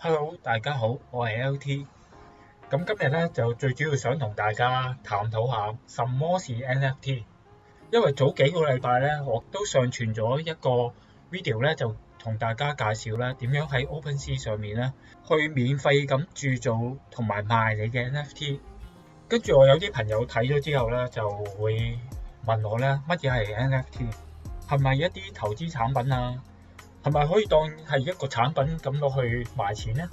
Hello，大家好，我係 LT。咁今日咧就最主要想同大家探討下什麼是 NFT。因為早幾個禮拜咧，我都上傳咗一個 video 咧，就同大家介紹咧點樣喺 OpenSea 上面咧去免費咁鑄造同埋賣你嘅 NFT。跟住我有啲朋友睇咗之後咧，就會問我咧乜嘢係 NFT，係咪一啲投資產品啊？係咪可以當係一個產品咁攞去賣錢呢？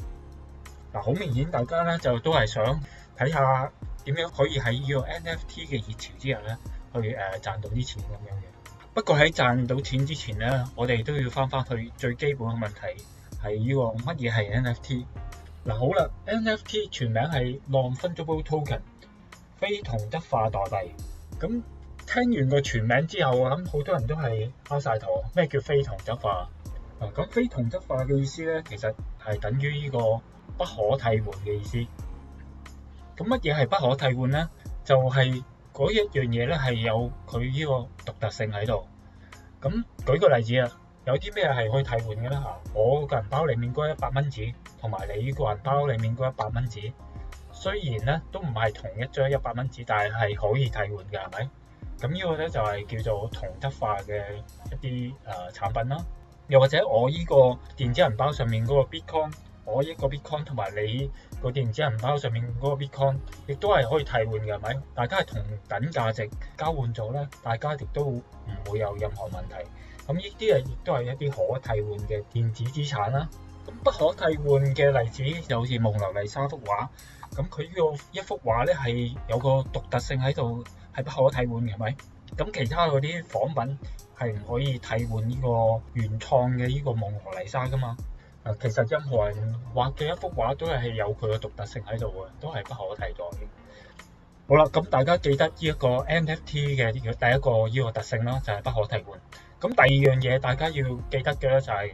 嗱，好明顯大家咧就都係想睇下點樣可以喺呢個 NFT 嘅熱潮之下咧，去賺到啲錢咁樣嘅。不過喺賺到錢之前咧，我哋都要翻去最基本嘅問題係呢個乜嘢係 NFT？嗱，好啦，NFT 全名係 Non-Fungible Token，非同質化代幣。咁聽完個全名之後，我諗好多人都係拗晒頭，咩叫非同質化？咁非同質化嘅意思咧，其實係等於呢個不可替換嘅意思。咁乜嘢係不可替換咧？就係嗰一樣嘢咧係有佢呢個獨特性喺度。咁舉個例子啊，有啲咩係可以替換嘅咧嚇？我個銀包裡面嗰100蚊紙，同埋你個銀包裡面嗰100蚊紙，雖然咧都唔係同一張100蚊紙，但係可以替換嘅，係咪？咁呢個咧就係叫做同質化嘅一啲產品啦。又或者我依個電子銀包上面嗰個 Bitcoin，我一個 Bitcoin 同埋你個電子銀包上面嗰個 Bitcoin，亦都係可以替換嘅，係咪？大家係同等價值交換咗咧，大家亦都唔會有任何問題。咁呢啲亦都係一啲可替換嘅電子資產啦。咁不可替換嘅例子就好似蒙娜麗莎幅畫，咁佢呢個一幅畫咧係有個獨特性喺度，係不可替換嘅，係咪？咁其他嗰啲仿品係唔可以替換呢個原創嘅呢個蒙娜麗莎噶嘛？其實任何人畫嘅一幅畫都係有佢嘅獨特性喺度嘅，都係不可替代嘅。好啦，咁大家記得呢一個 NFT 嘅第一個呢個特性啦，就係不可替換。咁第二樣嘢大家要記得嘅咧就係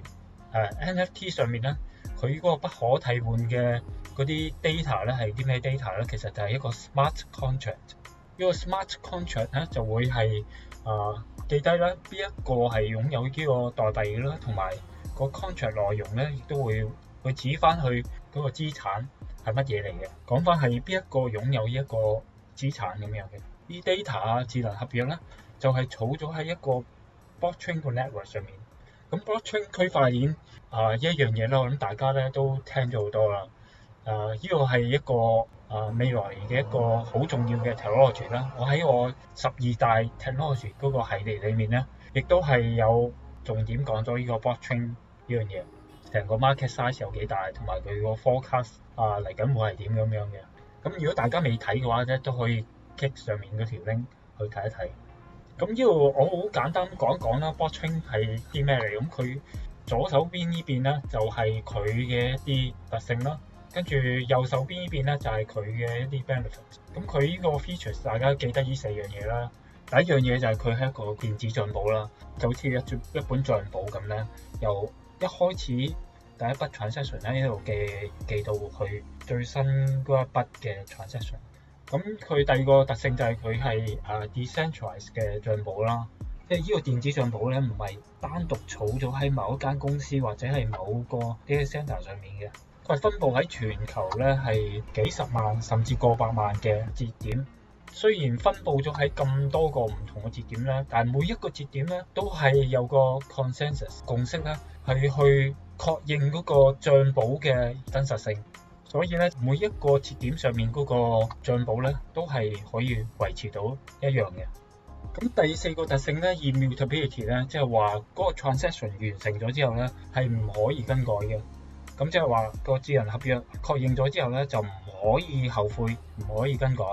NFT 上面咧，佢嗰個不可替換嘅嗰啲 data 咧係啲咩 data 咧？其實就係一個 smart contract。呢個 smart contract 咧就會係記低啦，邊一個係擁有呢個代幣啦，同埋個 contract 內容咧，亦都會指翻去嗰個資產係乜嘢嚟嘅，講翻係邊一個擁有呢一個資產咁樣嘅。啲 data 啊，智能合約咧，就係儲咗喺一個 blockchain 個 network 上面。咁 blockchain 區塊鏈一樣嘢啦，我諗大家咧都聽咗好多啦。呢個係一個未來嘅一個好重要嘅 technology 啦。我喺我12大 technology 嗰個系列裡面咧，亦都係有重點講咗呢個 blockchain 呢樣嘢，成個 market size 有幾大，同埋佢個 forecast 嚟緊會係點咁樣嘅。咁如果大家未睇嘅話咧，都可以 click 上面嗰條 link 去睇一睇。咁呢度我好簡單講一講啦，blockchain 係啲咩嚟？咁佢左手邊呢邊咧就係佢嘅一啲特性啦。跟住右手邊呢邊咧就係佢嘅一啲 benefit。咁佢呢個 features 大家記得呢4樣嘢啦。第一樣嘢就係佢係一個電子帳簿啦，就好似一本帳簿咁咧，由一開始第一筆 transaction 咧一路記到去最新嗰一筆嘅 transaction。咁佢第二個特性就係佢係decentralized 嘅帳簿啦，即係呢個電子帳簿咧唔係單獨儲咗喺某一間公司或者係某個 data center 上面嘅。佢係分佈喺全球咧，係幾十萬甚至過百萬嘅節點。雖然分佈咗喺咁多個唔同嘅節點咧，但係每一個節點咧都係有個 consensus 共識咧，係去確認嗰個帳簿嘅真實性。所以咧，每一個節點上面嗰個帳簿咧，都係可以維持到一樣嘅。咁第4個特性咧 ，immutability 咧，即係話嗰個 transaction 完成咗之後咧，係唔可以更改嘅。咁即係話個智能合約確認咗之後咧，就唔可以後悔，唔可以更改。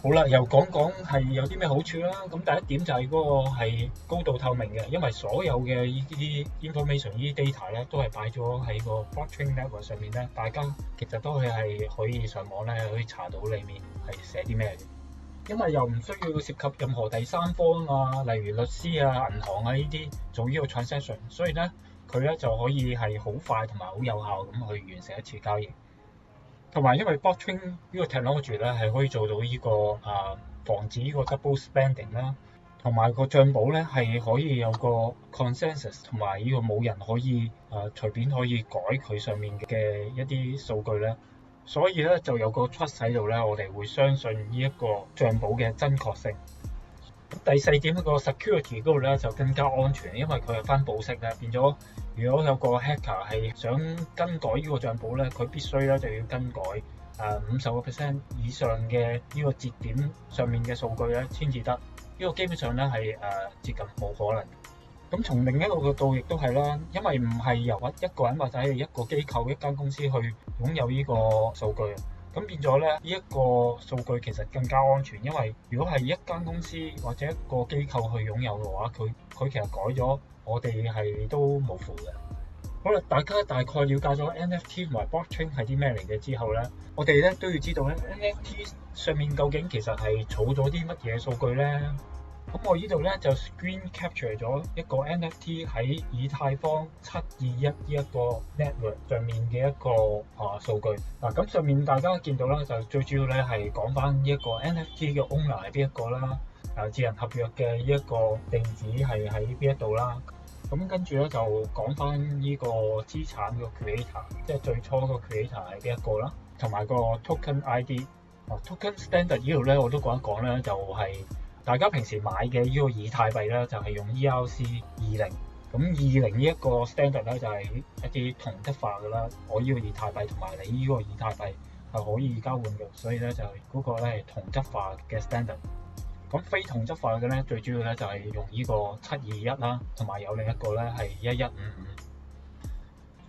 好啦，又講講係有啲咩好處啦。咁第一點就係嗰個係高度透明嘅，因為所有嘅呢啲 information、呢啲 data 咧，都係擺咗喺個 blockchain network 上面咧，大家其實都係可以上網咧，可以查到裡面係寫啲咩嘅。因為又唔需要涉及任何第三方啊，例如律師啊、銀行啊呢啲做呢個 transaction，所以咧佢咧就可以係好快同埋好有效咁去完成一次交易。同埋因為 blockchain 呢個 technology 咧係可以做到呢個防止呢個 double spending 啦，同埋個帳簿咧係可以有個 consensus，同埋呢個冇人可以隨便可以改佢上面嘅一啲數據咧，所以咧就有個 trust 喺度咧，我哋會相信呢一個帳簿嘅真確性。第四點個 security 嗰度咧就更加安全，因為佢係翻保式咧，變咗如果有個 hacker 係想更改呢個帳簿咧，佢必須咧就要更改50% 以上嘅呢個節點上面嘅數據咧先至得。呢個基本上咧係接近冇可能。咁從另一個角度亦都係啦，因為唔係由一個人或者係一個機構、一間公司去擁有呢個數據，咁變咗咧呢一個數據其實更加安全，因為如果係一間公司或者一個機構去擁有嘅話，佢其實改咗，我哋係都冇符嘅。好啦，大家大概了解咗 NFT 同埋 Blockchain 係啲咩嚟嘅之後咧，我哋咧都要知道咧 NFT 上面究竟其實係儲咗啲乜嘢數據咧？咁我呢度咧就 screen capture 咗一個 NFT 喺以太坊721呢一個 network 上面嘅一個數據。咁上面大家見到啦，就最主要咧係講翻呢一個 NFT 嘅 owner 係邊一個啦，智能合約嘅呢一個地址係喺邊一度啦。咁跟住咧就講翻呢個資產個 creator， 即係最初個 creator 係邊一個啦，同埋個 token ID。token standard 呢度咧我都講一講咧，就係大家平時買嘅呢個以太幣咧，就係用 ERC20。咁20呢一個 standard 咧就係一啲同質化㗎啦。我呢個以太幣同埋你呢個以太幣係可以交換嘅，所以咧就係嗰個咧係同質化嘅 standard。咁非同質化嘅咧，最主要咧就係用呢個721啦，同埋有另一個咧係1155。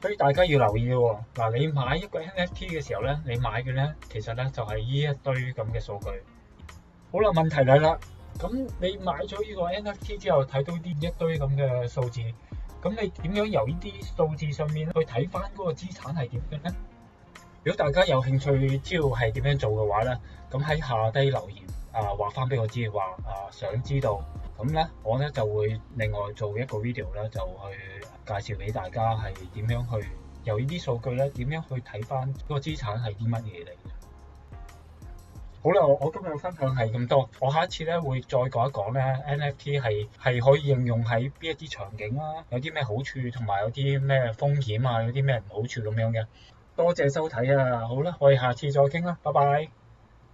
所以大家要留意喎。嗱，你買一個 NFT 嘅時候咧，你買嘅咧其實咧就係呢一堆咁嘅數據。好啦，問題嚟啦。咁你買咗呢個 NFT 之後，睇到啲一堆咁嘅數字，咁你點樣由呢啲數字上面去睇翻嗰個資產係點嘅咧？如果大家有興趣知道係點樣做嘅話咧，咁喺下低留言話翻俾我知，話想知道，咁咧我咧就會另外做一個 video 咧，就去介紹俾大家係點樣去由呢啲數據咧點樣去睇翻嗰個資產係啲乜嘢嚟嘅。好啦，我今日嘅分享係咁多，我下一次咧會再講一講咧 NFT 係可以應用喺邊一啲場景啦，有啲咩好處同埋有啲咩風險啊，有啲咩唔好處咁樣嘅。多謝收睇啊！好啦，我哋下次再傾啦，拜拜。